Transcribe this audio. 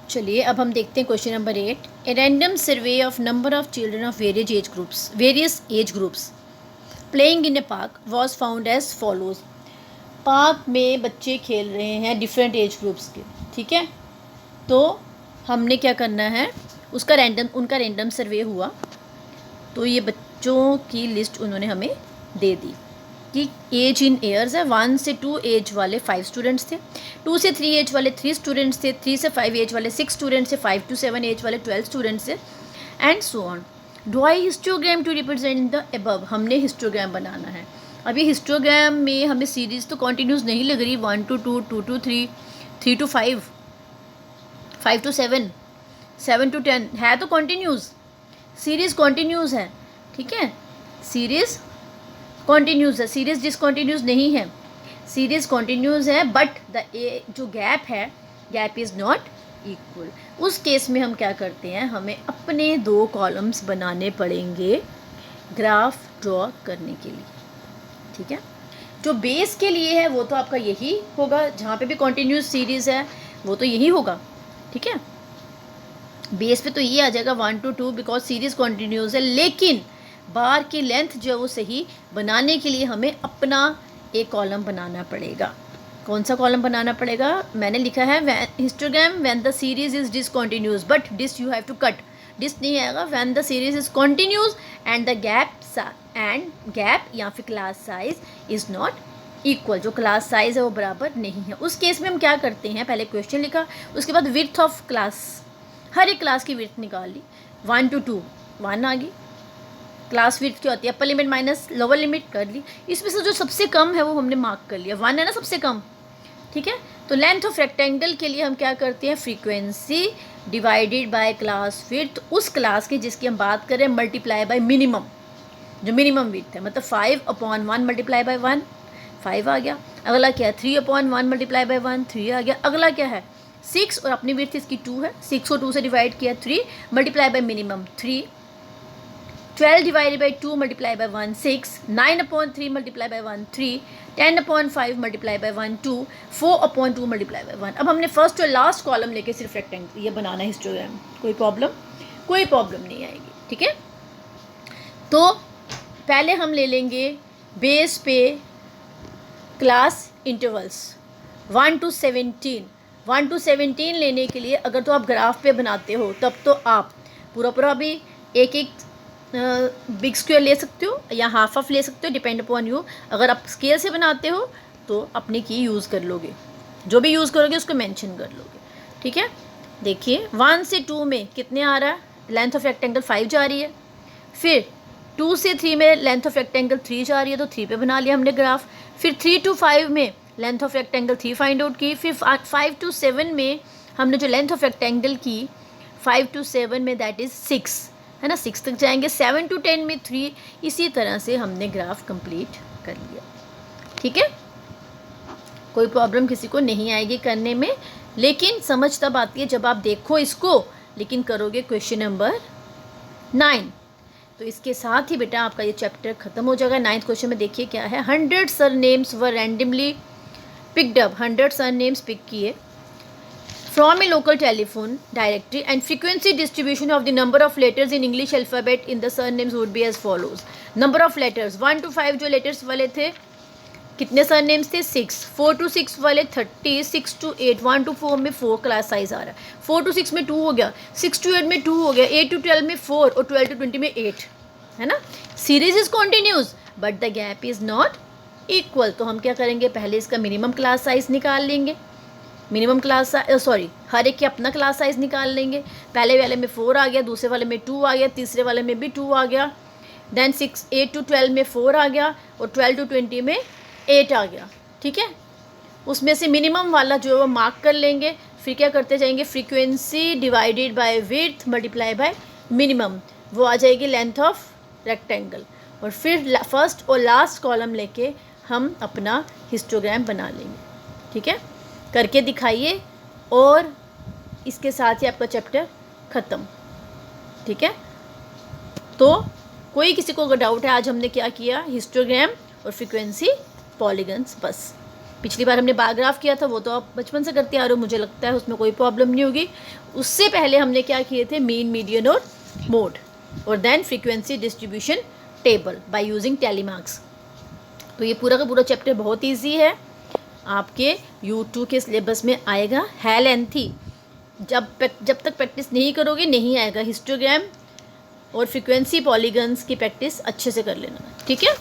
चलिए अब हम देखते हैं question number 8। A random survey of number of children of various age groups playing in a park was found as follows. Park में बच्चे खेल रहे हैं डिफरेंट एज ग्रुप्स के, ठीक है। तो हमने क्या करना है, उनका रैंडम सर्वे हुआ, तो ये बच्चों की लिस्ट उन्होंने हमें दे दी कि एज इन ईयर्स है। 1 से 2 एज वाले 5 स्टूडेंट्स थे, 2 से 3 एज वाले 3 स्टूडेंट्स थे, 3 से 5 एज वाले 6 स्टूडेंट्स थे, 5 to 7 एज वाले 12 स्टूडेंट्स थे, and so on. Draw histogram to represent the above. हमने हिस्टोग्राम बनाना है। अब ये हिस्टोग्राम में हमें सीरीज तो कॉन्टीन्यूस नहीं लग रही, 1 to 2, 2 to 3, 3 to 5, 5 to 7, 7 to 10 है, तो कॉन्टीन्यूस सीरीज कॉन्टीन्यूस है, ठीक है। सीरीज कॉन्टीन्यूस है, सीरीज डिसकॉन्टीन्यूस नहीं है, सीरीज कॉन्टीन्यूस है, बट द जो गैप है, गैप इज़ नॉट इक्वल। उस केस में हम क्या करते हैं, हमें अपने 2 कॉलम्स बनाने पड़ेंगे ग्राफ ड्रॉ करने के लिए, ठीक है। जो बेस के लिए है वो तो आपका यही होगा, जहाँ पे भी कॉन्टीन्यूस सीरीज़ है वो तो यही होगा, ठीक है। बेस पे तो ये आ जाएगा 1 to 2 बिकॉज सीरीज़ कॉन्टीन्यूस है, लेकिन बार की लेंथ जो वो सही बनाने के लिए हमें अपना एक कॉलम बनाना पड़ेगा। कौन सा कॉलम बनाना पड़ेगा, मैंने लिखा है histogram when the series is discontinuous, but this you have to cut, this नहीं आएगा। When the series is continuous and the gap या फिर class size is not equal, जो क्लास साइज है वो बराबर नहीं है। उस केस में हम क्या करते हैं, पहले क्वेश्चन लिखा, उसके बाद विड्थ ऑफ क्लास, हर एक क्लास की विड्थ निकाल ली। 1 to 2 1 आ गई, क्लास विड्थ क्या होती है, upper limit minus lower limit कर ली। इसमें से जो सबसे कम है वो हमने मार्क कर लिया, 1 है ना सबसे कम, ठीक है। तो लेंथ ऑफ रेक्टेंगल के लिए हम क्या करते हैं, frequency divided by class width, उस क्लास की जिसकी हम बात करें, मल्टीप्लाई बाय मिनिमम, जो मिनिमम विड्थ है, मतलब 5/1 मल्टीप्लाई बाय 1, 5 आ गया। अगला क्या है, 3/1 मल्टीप्लाई बाय 1, 3 आ गया। अगला क्या है, 6 और अपनी विड्थ इसकी 2 है, 6 को 2 से डिवाइड किया, 3 multiply by minimum 3, 12 divided by 2 multiply by 1 6, 9/3 multiply by 1 3, 10/5 multiply by 1 2, 4/2 multiply by 1। अब हमने फर्स्ट और लास्ट कॉलम लेके सिर्फ रेक्टेंगल ये बनाना है हिस्टोग्राम, कोई प्रॉब्लम नहीं आएगी, ठीक है। तो पहले हम ले लेंगे बेस पे क्लास इंटरवल्स 1 to 17। 1 to 17 लेने के लिए अगर तो आप ग्राफ पे बनाते हो तब तो आप पूरा भी एक बिग स्क्वायर ले सकते हो या हाफ ले सकते हो, डिपेंड अपॉन यू। अगर आप स्केल से बनाते हो तो अपनी की यूज़ कर लोगे, जो भी यूज़ करोगे उसको मेंशन कर लोगे, ठीक है। देखिए 1 से 2 में कितने आ रहा है, लेंथ ऑफ रेक्टेंगल 5 जा रही है। फिर 2 से 3 में लेंथ ऑफ रेक्टेंगल 3 जा रही है, तो 3 पे बना लिया हमने ग्राफ। फिर 3 to 5 में length of rectangle 3 find out की। फिर 5 to 7 में हमने जो लेंथ ऑफ रेक्टेंगल की 5 to 7 में दैट इज़ 6 है ना, 6 तक जाएंगे। 7 to 10 में 3, इसी तरह से हमने ग्राफ कंप्लीट कर लिया, ठीक है। कोई प्रॉब्लम किसी को नहीं आएगी करने में, लेकिन समझ तब आती है जब आप देखो इसको, लेकिन करोगे क्वेश्चन नंबर 9। तो इसके साथ ही बेटा आपका ये चैप्टर ख़त्म हो जाएगा। 9th क्वेश्चन में देखिए क्या है, 100 surnames were randomly picked up. 100 surnames pick किए from a local telephone directory and frequency distribution of the number of letters in English alphabet in the surnames would be as follows। number of letters 1 to 5 जो letters वाले थे, कितने surnames थे, 6। 4 to 6 वाले 30, 6 to 8, 1 to 4 में 4 class size आ रहा है, 4 to 6 में 2 हो गया, 6 to 8 में 2 हो गया, 8 to 12 में 4 और 12 to 20 में 8, है ना। Series is continuous but the gap is not equal. तो हम क्या करेंगे, पहले इसका मिनिमम क्लास साइज निकाल लेंगे, मिनिमम क्लास हर एक के अपना क्लास साइज निकाल लेंगे। पहले वाले में 4 आ गया, दूसरे वाले में 2 आ गया, तीसरे वाले में भी 2 आ गया, देन 8 to 12 में 4 आ गया और 12 to 20 में 8 आ गया, ठीक है। उसमें से मिनिमम वाला जो है वो मार्क कर लेंगे। फिर क्या करते जाएंगे, frequency divided by width multiply by minimum, वो आ जाएगी लेंथ ऑफ रेक्टेंगल। और फिर फर्स्ट और लास्ट कॉलम लेके हम अपना हिस्टोग्राम बना लेंगे, ठीक है। करके दिखाइए और इसके साथ ही आपका चैप्टर ख़त्म, ठीक है। तो कोई किसी को अगर डाउट है, आज हमने क्या किया, हिस्टोग्राम और फ्रीक्वेंसी पॉलीगन्स बस। पिछली बार हमने बार ग्राफ किया था, वो तो आप बचपन से करते आ रहे हो, मुझे लगता है उसमें कोई प्रॉब्लम नहीं होगी। उससे पहले हमने क्या किए थे, मीन, मीडियन और मोड, और then frequency distribution table by using tally marks. तो ये पूरा का पूरा चैप्टर बहुत ईजी है, आपके U2 के सिलेबस में आएगा, है लेंथी, जब तक प्रैक्टिस नहीं करोगे नहीं आएगा। हिस्टोग्राम और फ्रीक्वेंसी पॉलीगन्स की प्रैक्टिस अच्छे से कर लेना, ठीक है।